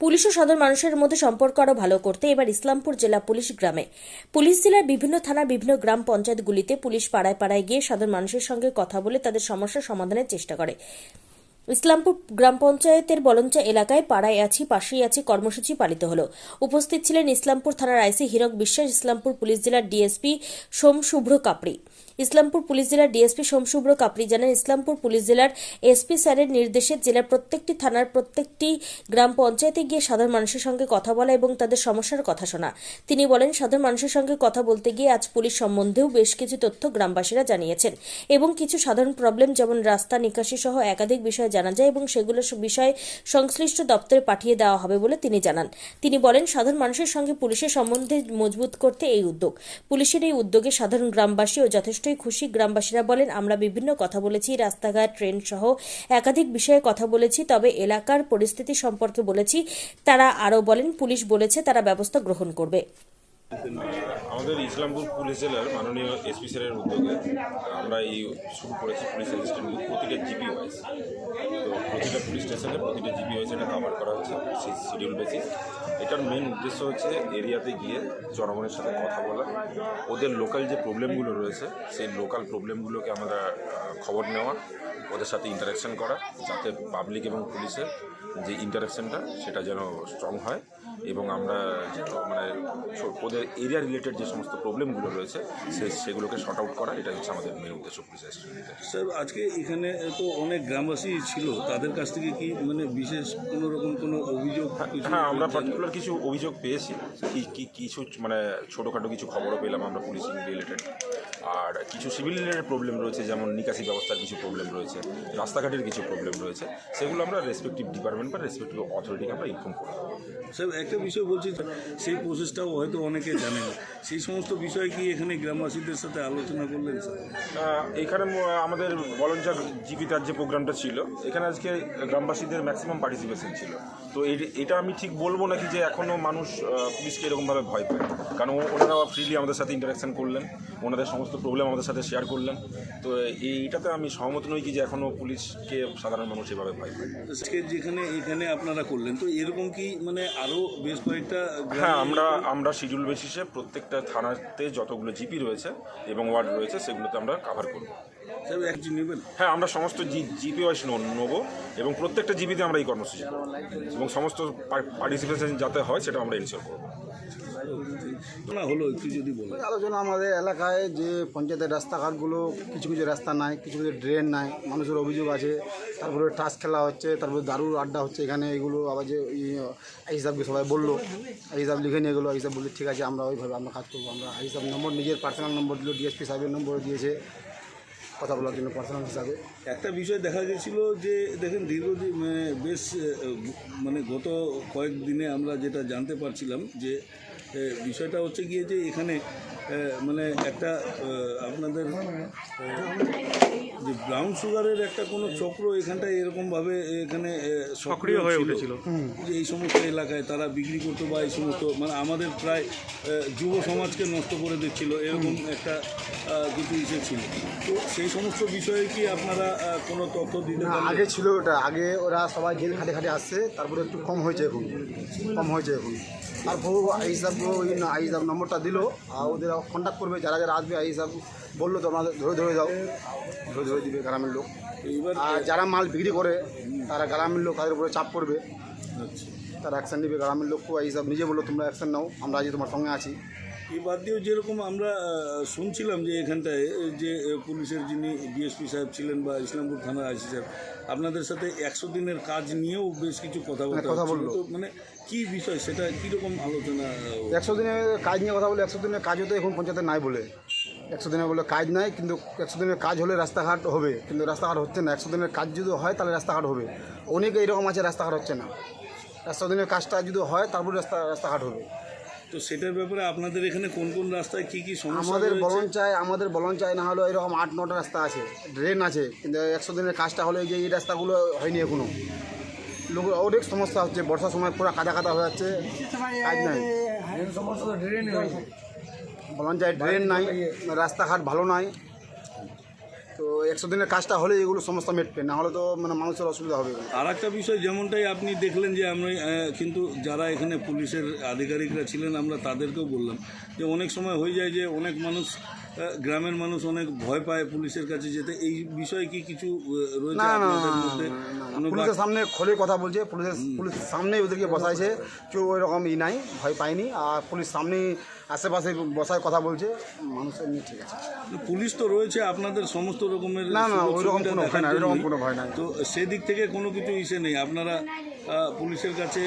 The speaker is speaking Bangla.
পুলিশ ও সাধারণ মানুষের মধ্যে সম্পর্ক আরও ভালো করতে এবার ইসলামপুর জেলা পুলিশ গ্রামে পুলিশ জেলার বিভিন্ন থানার বিভিন্ন গ্রাম পঞ্চায়েতগুলিতে পুলিশ পাড়ায় পাড়ায় গিয়ে সাধারণ মানুষের সঙ্গে কথা বলে তাদের সমস্যার সমাধানের চেষ্টা করে। ইসলামপুর গ্রাম পঞ্চায়েতের বলঞ্চা এলাকায় পাড়ায় আছি পাশেই আছি কর্মসূচি পালিত হলো। উপস্থিত ছিলেন ইসলামপুর থানার আইসি হীরক বিশ্বাস, ইসলামপুর পুলিশ জেলার ডিএসপি সোমশুভ্র কাপড়ি। ইসলামপুর পুলিশ জেলার ডিএসপি সোমশুভ্র কাপড়ি জানান, ইসলামপুর পুলিশ জেলার এসপি স্যারের নির্দেশে জেলার প্রত্যেকটি থানার প্রত্যেকটি গ্রাম পঞ্চায়েতে গিয়ে সাধারণ মানুষের সঙ্গে কথা বলা এবং তাদের সমস্যার কথা শোনা। তিনি বলেন, সাধারণ মানুষের সঙ্গে কথা বলতে গিয়ে আজ পুলিশ সম্বন্ধেও বেশ কিছু তথ্য গ্রামবাসীরা জানিয়েছেন এবং কিছু সাধারণ প্রবলেম যেমন রাস্তা নিকাশি সহ একাধিক বিষয় জানা যায় এবং সেগুলো বিষয় সংশ্লিষ্ট দপ্তরে পাঠিয়ে দেওয়া হবে বলে তিনি জানান। তিনি বলেন, সাধারণ মানুষের সঙ্গে পুলিশের সম্বন্ধে মজবুত করতে এই উদ্যোগ। পুলিশের এই উদ্যোগে সাধারণ গ্রামবাসী ও যথেষ্টই খুশি। গ্রামবাসীরা বলেন, আমরা বিভিন্ন কথা বলেছি, রাস্তাঘাট, ট্রেন সহ একাধিক বিষয়ে কথা বলেছি, তবে এলাকার পরিস্থিতি সম্পর্কে বলেছি। তারা আরও বলেন, পুলিশ বলেছে তারা ব্যবস্থা গ্রহণ করবে। আমাদের ইসলামপুর পুলিশ জেলার মাননীয় এসপি স্যারের উদ্যোগে আমরা এই শুরু করেছি পুলিশ অ্যাসিস্ট্যান্ট বুথ প্রতিটা জিপি ওয়াইজ। তো প্রতিটা পুলিশ স্টেশনে প্রতিটা জিপি ওয়াইজ এটা কভার করা হচ্ছে শিডিউল বেসিস। এটার মেন উদ্দেশ্য হচ্ছে এরিয়াতে গিয়ে জনগণের সাথে কথা বলা, ওদের লোকাল যে প্রবলেমগুলো রয়েছে সেই লোকাল প্রবলেমগুলোকে আমরা খবর নেওয়া, ওদের সাথে ইন্টারাকশান করা, যাতে পাবলিক এবং পুলিশের যে ইন্টারাকশানটা সেটা যেন স্ট্রং হয় এবং আমরা যেন ওদের এরিয়া রিলেটেড যে সমস্ত প্রবলেমগুলো রয়েছে সেগুলোকে শর্ট আউট করা, এটা হচ্ছে আমাদের মেন উদ্দেশ্য পুলিশ অ্যাসিস্ট্যান্টের। স্যার, আজকে এখানে তো অনেক গ্রামবাসী ছিল, তাদের কাছ থেকে কি বিশেষ কোনো রকম কোনো অভিযোগ? হ্যাঁ, আমরা পার্টিকুলার কিছু অভিযোগ পেয়েছি, কিছু ছোটোখাটো কিছু খবরও পেলাম আমরা পুলিশিং রিলেটেড। আর কিছু সিভিল রিলেটেড প্রবলেম রয়েছে, যেমন নিকাশি ব্যবস্থার কিছু প্রবলেম রয়েছে, রাস্তাঘাটের কিছু প্রবলেম রয়েছে, সেগুলো আমরা রেসপেক্টিভ ডিপার্টমেন্ট বা রেসপেক্টিভ অথরিটিকে আমরা ইনফর্ম করব। স্যার, একটা বিষয় বলছি, সেই প্রসেসটাও হয়তো অনেকে জানে না, সেই সমস্ত বিষয় কি এখানে গ্রামবাসীদের সাথে আলোচনা করলেন স্যার? এখানে আমাদের বলঞ্চা জীবিতার যে প্রোগ্রামটা ছিল, এখানে আজকে গ্রামবাসীদের ম্যাক্সিমাম পার্টিসিপেশন ছিল। তো এটা আমি ঠিক বলবো নাকি যে এখনও মানুষ পুলিশকে এরকমভাবে ভয় পায়, কারণ ওনারা ফ্রিলি আমাদের সাথে ইন্টারাকশান করলেন, ওনাদের সমস্ত প্রবলেম আমাদের সাথে শেয়ার করলেন। তো এইটাতে আমি সহমত নই কি যে এখনও পুলিশকে সাধারণ মানুষ এভাবে ভয় পায়। আজকে এখানে আপনারা করলেন, তো এরকম কি আরও বেশ কয়েকটা? হ্যাঁ, আমরা শিডিউল বেসিসে প্রত্যেকটা থানাতে যতগুলো জিপি রয়েছে এবং ওয়ার্ড রয়েছে সেগুলোতে আমরা কভার করব। স্যার, একজন নেবেন? হ্যাঁ, আমরা সমস্ত জিপি ওয়াইজ নেব এবং প্রত্যেকটা জিপিতে আমরা এই কর্মসূচি করব এবং সমস্ত পার্টিসিপেশন যাতে হয় সেটা আমরা এনশিওর করব। না হলো একটু যদি বলেন। আলোচনা, আমাদের এলাকায় যে পঞ্চায়েতের রাস্তাঘাটগুলো কিছু কিছু রাস্তা নাই, কিছু কিছু ড্রেন নাই, মানুষের অভিযোগ আছে। তারপরে টাস খেলা হচ্ছে, তারপরে দারুর আড্ডা হচ্ছে এখানে। এগুলো আবার যে হিসাবকে সবাই বললো, হিসাব লিখে নিয়ে গেলো। হিসাব বললে ঠিক আছে, আমরা ওইভাবে আমরা কাজ করবো। আমরা হিসাব নম্বর নিজের পার্সোনাল নম্বর দিল, ডিএসপি সাহেবের নম্বর দিয়েছে কথা বলার জন্য পার্সোনাল হিসাবে। একটা বিষয় দেখা গেছিলো যে দেখেন, দীর্ঘদিন বেশ গত কয়েকদিনে আমরা যেটা জানতে পারছিলাম যে বিষয়টা হচ্ছে গিয়ে যে এখানে একটা আপনাদের যে ব্রাউন সুগারের একটা কোনো চক্র এখানটায় এরকমভাবে এখানে সক্রিয় হয়ে উঠেছিল, যে এই সমস্ত এলাকায় তারা বিক্রি করতো বা এই সমস্ত আমাদের প্রায় যুব সমাজকে নষ্ট করে দিচ্ছিল, এরকম একটা কিছু ইসে ছিল। তো সেই সমস্ত বিষয়ে কি আপনারা কোনো তথ্য দিতে পারেন? আগে ছিল ওটা, আগে ওরা সবাই জেল খাটে খাটে আসছে, তারপরে একটু কম হয়েছে এখন। তারপর হিসাব হিসাব নম্বরটা দিল, আর ওদের কন্ট্যাক্ট করবে, যারা যারা আসবে হিসাব বললো তো আমাদের ধরে যাও, ধরে দিবে গ্রামের লোক। এইবার আর যারা মাল বিক্রি করে তারা গ্রামের লোক, তাদের উপরে চাপ করবে, তারা অ্যাকশান নেবে। গ্রামের লোককেও হিসাব নিজে বললো তোমরা অ্যাকশান নাও, আমরা আজ তোমার সঙ্গে আছি। এই বাদ দিয়েও যেরকম আমরা শুনছিলাম যে এখানটায় যে পুলিশের যিনি ডিএসপি সাহেব ছিলেন বা ইসলামপুর থানার আইসি সাহেব, আপনাদের সাথে 100 দিনের কাজ নিয়েও বেশ কিছু কথা বললো। তো কী বিষয়, সেটা কীরকম আলোচনা? 100 দিনের কাজ নিয়ে কথা বলে, 100 দিনের কাজও তো এখন পঞ্চায়েতে নাই বলে। 100 দিনের বলে কাজ নাই, কিন্তু 100 দিনের কাজ হলে রাস্তাঘাট হবে, কিন্তু রাস্তাঘাট হচ্ছে না। 100 দিনের কাজ যদি হয় তাহলে রাস্তাঘাট হবে। অনেকে এরকম আছে রাস্তাঘাট হচ্ছে না। 100 দিনের কাজটা যদি হয় তারপরে রাস্তাঘাট হবে। তো সেটার ব্যাপারে আপনাদের এখানে কোন কোন রাস্তায় কী কী সমস্যা? আমাদের বলঞ্চায় না হলেও এরকম 8-9টা রাস্তা আছে, ড্রেন আছে, কিন্তু 100 দিনের কাজটা হলে যে এই রাস্তাগুলো হয়নি এখনও। লোক অনেক সমস্যা হচ্ছে, বর্ষার সময় পুরো কাদা হয়ে যাচ্ছে, কাজ নাই। বলঞ্চায় ড্রেন নাই, রাস্তাঘাট ভালো নাই। তো 100 দিনের কাজটা হলে এগুলো সমস্ত মেটবে, না হলে তো মানে মানুষের অসুবিধা হবে। আর একটা বিষয় যেমনটাই আপনি দেখলেন যে আমরা কিন্তু যারা এখানে পুলিশের আধিকারিকরা ছিলেন আমরা তাদেরকেও বললাম যে অনেক সময় হয়ে যায় যে অনেক মানুষ গ্রামের মানুষ অনেক ভয় পায় পুলিশের কাছে যেতে। এই বিষয়ে কি কিছু রয়েছে না না আপনাদের মধ্যে? কোনো পুলিশের সামনে খোলে কথা বলছে, পুলিশের সামনেই ওদেরকে বসাইছে, কেউ ওই রকম নাই, ভয় পায়নি। আর পুলিশ সামনেই আশেপাশে বসায় কথা বলছে, মানুষের নিয়ে ঠিক আছে। পুলিশ তো রয়েছে আপনাদের সমস্ত রকমের না না সুযোগ ওই রকম সুবিধা কোনো ভয় দেখার নাই, ওই রকম জন্যই। কোনো ভয় নাই। তো সেদিক থেকে কোনো কিছু ইসে নেই, আপনারা পুলিশের কাছে